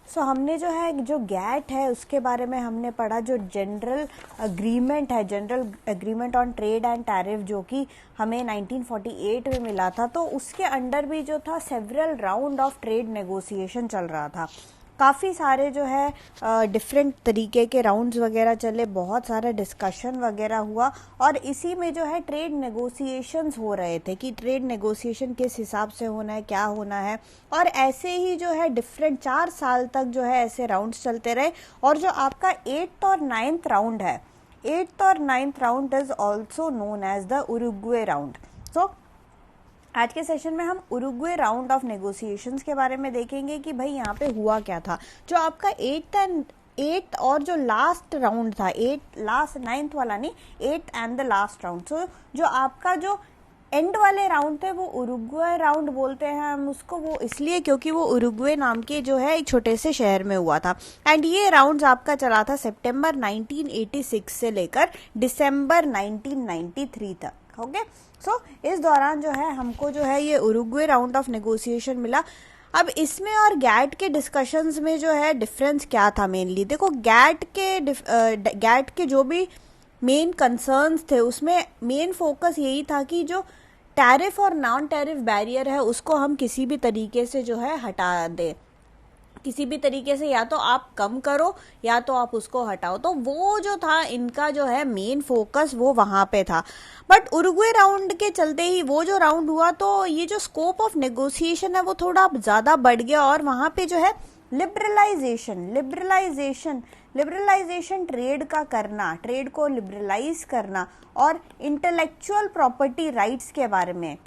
सो हमने जो है जो गैट है उसके बारे में हमने पढ़ा, जो जनरल अग्रीमेंट है, general agreement on trade and tariff, जो कि हमें 1948 में मिला था। तो उसके अंडर भी जो था several round of trade negotiation चल रहा था। काफ़ी सारे जो है डिफरेंट तरीके के राउंड्स वगैरह चले, बहुत सारा डिस्कशन वगैरह हुआ और इसी में जो है ट्रेड नेगोशिएशंस हो रहे थे कि ट्रेड नेगोशिएशन किस हिसाब से होना है, क्या होना है। और ऐसे ही जो है डिफरेंट 4 साल तक जो है ऐसे राउंड्स चलते रहे। और जो आपका 8th और 9th राउंड है, 8th और 9th round is also known as the Uruguay round. So आज के सेशन में हम उरुग्वे राउंड ऑफ नेगोशिएशंस के बारे में देखेंगे कि भाई यहाँ पे हुआ क्या था। जो आपका 8th और जो लास्ट राउंड था, 9th वाला नहीं, 8th and the last round. So जो आपका जो एंड वाले राउंड थे वो उरुग्वे राउंड बोलते हैं हम उसको, वो इसलिए क्योंकि वो उरुग्वे नाम के जो है एक छोटे से शहर में हुआ था। एंड ये राउंड आपका चला था सितंबर 1986 से लेकर दिसंबर 1993 तक। ओके, सो इस दौरान जो है हमको जो है ये उरुग्वे राउंड ऑफ नेगोशिएशन मिला। अब इसमें और गैट के डिस्कशंस में जो है डिफरेंस क्या था मेनली, देखो गैट के जो भी मेन कंसर्न्स थे उसमें मेन फोकस यही था कि जो टैरिफ और नॉन टैरिफ बैरियर है उसको हम किसी भी तरीके से जो है हटा दें, किसी भी तरीके से या तो आप कम करो या तो आप उसको हटाओ। तो वो जो था इनका जो है मेन फोकस वो वहां पे था। बट उरुग्वे राउंड के चलते ही वो जो राउंड हुआ तो ये जो स्कोप ऑफ नेगोशिएशन है वो थोड़ा ज्यादा बढ़ गया और वहां पे जो है लिबरलाइजेशन ट्रेड का करना, ट्रेड को लिबरलाइज करना और इंटेलेक्चुअल प्रॉपर्टी राइट्स के बारे में,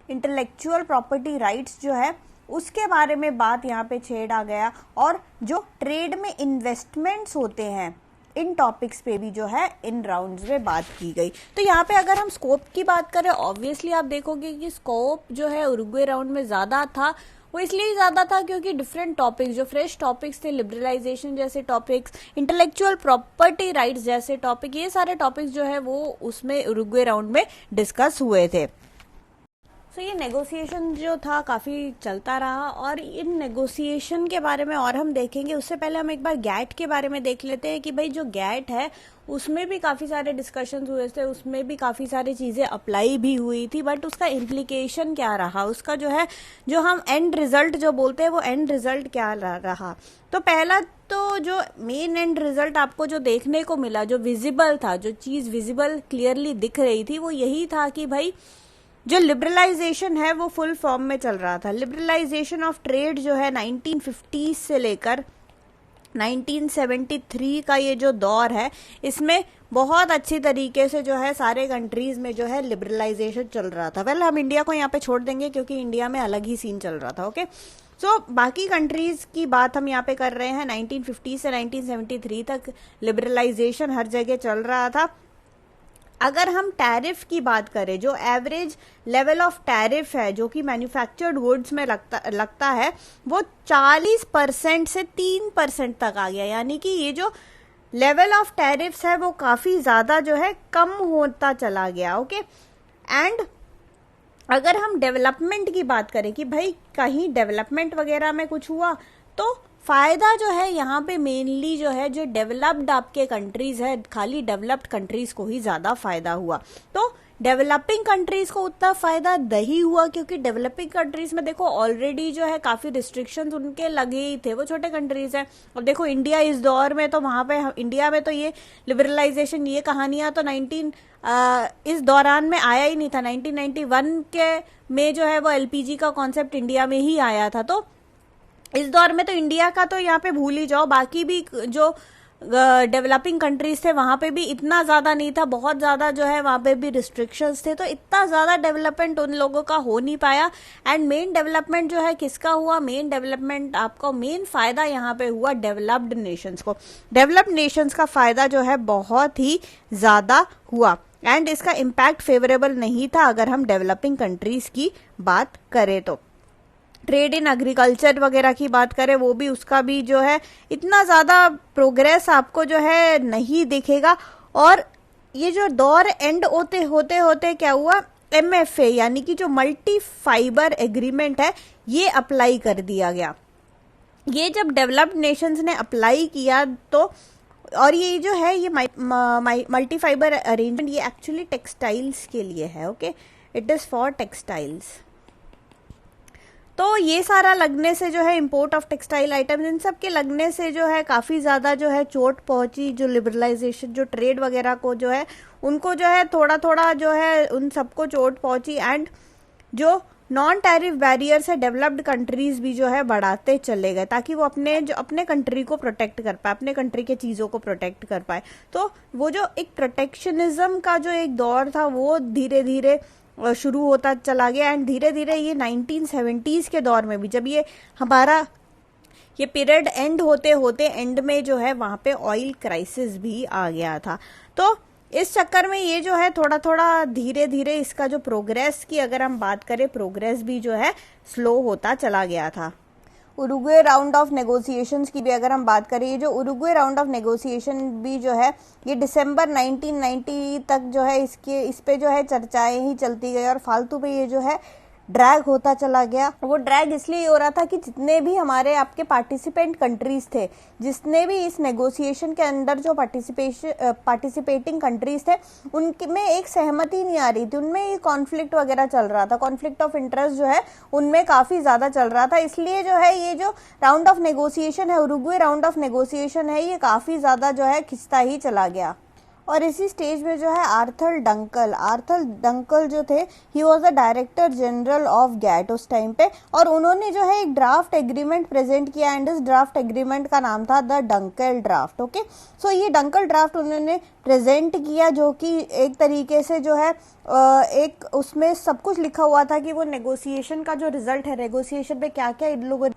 इंटेलेक्चुअल प्रॉपर्टी राइट्स जो है उसके बारे में बात यहाँ पे छेड़ा गया। और जो ट्रेड में इन्वेस्टमेंट्स होते हैं इन टॉपिक्स पे भी जो है इन राउंड्स में बात की गई। तो यहाँ पे अगर हम स्कोप की बात करें, ऑब्वियसली आप देखोगे कि स्कोप जो है उरुग्वे राउंड में ज्यादा था। वो इसलिए ज्यादा था क्योंकि डिफरेंट टॉपिक्स, जो फ्रेश टॉपिक्स थे, लिबरलाइजेशन जैसे टॉपिक्स, इंटेलेक्चुअल प्रॉपर्टी राइट्स जैसे टॉपिक, ये सारे टॉपिक्स जो है वो उसमें उरुग्वे राउंड में डिस्कस हुए थे। तो ये नेगोशिएशन जो था काफ़ी चलता रहा और इन नेगोशिएशन के बारे में और हम देखेंगे। उससे पहले हम एक बार गैट के बारे में देख लेते हैं कि भाई जो गैट है उसमें भी काफ़ी सारे डिस्कशंस हुए थे, उसमें भी काफ़ी सारी चीज़ें अप्लाई भी हुई थी। बट उसका इम्प्लीकेशन क्या रहा, उसका जो है जो हम एंड रिजल्ट जो बोलते हैं वो एंड रिजल्ट क्या रहा। तो पहला तो जो मेन एंड रिजल्ट आपको जो देखने को मिला, जो विजिबल था, जो चीज़ विजिबल क्लियरली दिख रही थी, वो यही था कि भाई जो लिबरलाइजेशन है वो फुल फॉर्म में चल रहा था। लिबरलाइजेशन ऑफ ट्रेड जो है 1950 से लेकर 1973 का ये जो दौर है इसमें बहुत अच्छी तरीके से जो है सारे कंट्रीज में जो है लिबरलाइजेशन चल रहा था। वेल हम इंडिया को यहाँ पे छोड़ देंगे क्योंकि इंडिया में अलग ही सीन चल रहा था। ओके, सो बाकी कंट्रीज की बात हम यहाँ पे कर रहे हैं। 1950 से 1973 तक लिबरलाइजेशन हर जगह चल रहा था। अगर हम टैरिफ की बात करें, जो एवरेज लेवल ऑफ टैरिफ है जो कि मैन्युफैक्चर्ड गुड्स में लगता है वो 40% से 3% तक आ गया। यानी कि ये जो लेवल ऑफ टैरिफ्स है वो काफ़ी ज़्यादा जो है कम होता चला गया। ओके, एंड अगर हम डेवलपमेंट की बात करें कि भाई कहीं डेवलपमेंट वगैरह में कुछ हुआ तो फायदा जो है यहाँ पे मेनली जो है जो डेवलप्ड आपके कंट्रीज है, खाली डेवलप्ड कंट्रीज को ही ज्यादा फायदा हुआ। तो डेवलपिंग कंट्रीज को उतना फायदा नहीं हुआ क्योंकि डेवलपिंग कंट्रीज में देखो ऑलरेडी जो है काफी रिस्ट्रिक्शंस उनके लगे ही थे, वो छोटे कंट्रीज हैं। अब देखो इंडिया इस दौर में, तो वहां पे इंडिया में तो ये लिबरलाइजेशन, ये कहानियां तो इस दौरान में आया ही नहीं था। 1991 के में जो है वो एलपीजी का कॉन्सेप्ट इंडिया में ही आया था। तो इस दौर में तो इंडिया का तो यहाँ पे भूल ही जाओ, बाकी भी जो डेवलपिंग कंट्रीज थे वहां पे भी इतना ज्यादा नहीं था, बहुत ज्यादा जो है वहां पे भी रिस्ट्रिक्शंस थे। तो इतना ज्यादा डेवलपमेंट उन लोगों का हो नहीं पाया। एंड मेन डेवलपमेंट जो है किसका हुआ, मेन डेवलपमेंट आपको मेन फायदा यहाँ पे हुआ डेवलप्ड नेशंस को। डेवलप्ड नेशंस का फायदा जो है बहुत ही ज्यादा हुआ एंड इसका इम्पैक्ट फेवरेबल नहीं था अगर हम डेवलपिंग कंट्रीज की बात करें तो। ट्रेड इन एग्रीकल्चर वगैरह की बात करें, वो भी उसका भी जो है इतना ज्यादा प्रोग्रेस आपको जो है नहीं दिखेगा। और ये जो दौर एंड होते होते क्या हुआ, MFA यानी कि जो मल्टी फाइबर एग्रीमेंट है ये अप्लाई कर दिया गया। ये जब डेवलप्ड नेशंस ने अप्लाई किया तो, और ये जो है ये मल्टी फाइबर अरेंजमेंट ये एक्चुअली टेक्सटाइल्स के लिए है, okay, it is for textiles. तो ये सारा लगने से जो है इंपोर्ट ऑफ टेक्सटाइल आइटम्स, इन सब के लगने से जो है काफ़ी ज़्यादा जो है चोट पहुंची, जो लिबरलाइजेशन, जो ट्रेड वगैरह को जो है उनको जो है थोड़ा थोड़ा जो है उन सबको चोट पहुंची। एंड जो नॉन टैरिफ बैरियर है डेवलप्ड कंट्रीज भी जो है बढ़ाते चले गए ताकि वो अपने कंट्री को प्रोटेक्ट कर पाए, अपने कंट्री के चीज़ों को प्रोटेक्ट कर पाए। तो वो जो एक प्रोटेक्शनिज्म का जो एक दौर था वो धीरे धीरे शुरू होता चला गया। एंड धीरे धीरे ये 1970s के दौर में भी, जब ये हमारा ये पीरियड एंड होते होते एंड में जो है वहाँ पे ऑयल क्राइसिस भी आ गया था। तो इस चक्कर में ये जो है थोड़ा थोड़ा धीरे धीरे इसका जो प्रोग्रेस की अगर हम बात करें, प्रोग्रेस भी जो है स्लो होता चला गया था। उरुग्वे राउंड ऑफ नेगोशिएशंस की भी अगर हम बात करें, ये जो उरुग्वे राउंड ऑफ नेगोशिएशन भी जो है ये दिसंबर 1990 तक जो है इस पे जो है चर्चाएं ही चलती गई और फालतू पे ये जो है ड्रैग होता चला गया। वो ड्रैग इसलिए हो रहा था कि जितने भी हमारे आपके पार्टिसिपेंट कंट्रीज थे, जिसने भी इस नेगोशिएशन के अंदर जो पार्टिसिपेटिंग कंट्रीज थे, उनमें एक सहमति नहीं आ रही थी, उनमें ये कॉन्फ्लिक्ट वगैरह चल रहा था, कॉन्फ्लिक्ट ऑफ इंटरेस्ट जो है उनमें काफ़ी ज़्यादा चल रहा था। इसलिए जो है ये जो राउंड ऑफ नेगोशिएशन है, उरुग्वे राउंड ऑफ नेगोशिएशन है, ये काफ़ी ज़्यादा जो है खिंचता ही चला गया। और इसी स्टेज में जो है आर्थर डंकल जो थे, he was the director general of GATT उस टाइम पे, और उन्होंने जो है एक ड्राफ्ट एग्रीमेंट प्रेजेंट किया एंड इस ड्राफ्ट एग्रीमेंट का नाम था the Dunkel draft, okay. So ये डंकल ड्राफ्ट उन्होंने प्रेजेंट किया जो कि एक तरीके से जो है एक उसमें सब कुछ लिखा हुआ था कि वो नेगोशिएशन का जो रिजल्ट है, नेगोशिएशन में क्या क्या इन लोगों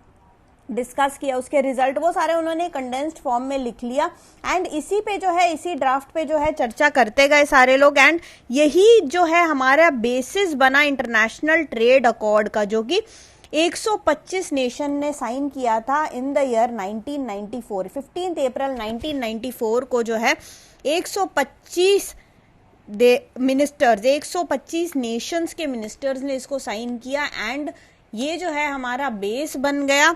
डिस्कस किया, उसके रिजल्ट वो सारे उन्होंने कंडेंस्ड फॉर्म में लिख लिया। एंड इसी पे जो है, इसी ड्राफ्ट पे जो है चर्चा करते गए सारे लोग। एंड यही जो है हमारा बेसिस बना इंटरनेशनल ट्रेड अकॉर्ड का, जो कि 125 नेशन ने साइन किया था इन द ईयर 1994। 15 अप्रैल 1994 को जो है 125 मिनिस्टर्स, 125 नेशंस के मिनिस्टर्स ने इसको साइन किया। एंड ये जो है हमारा बेस बन गया।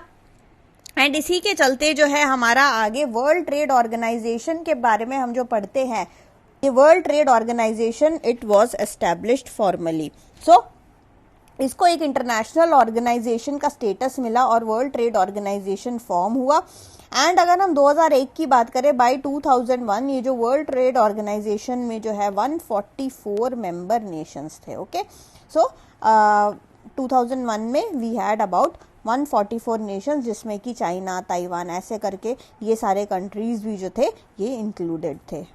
एंड इसी के चलते जो है हमारा आगे वर्ल्ड ट्रेड ऑर्गेनाइजेशन के बारे में हम जो पढ़ते हैं, ये world trade organisation it was established formally. So इसको एक इंटरनेशनल ऑर्गेनाइजेशन का स्टेटस मिला और वर्ल्ड ट्रेड ऑर्गेनाइजेशन फॉर्म हुआ। एंड अगर हम 2001 की बात करें, बाय 2001 ये जो वर्ल्ड ट्रेड ऑर्गेनाइजेशन में जो है 144 मेंबर नेशंस थे, ओके। सो 2001 में वी हैड अबाउट 144 नेशंस, जिसमें कि चाइना, ताइवान, ऐसे करके ये सारे कंट्रीज भी जो थे ये इंक्लूडेड थे।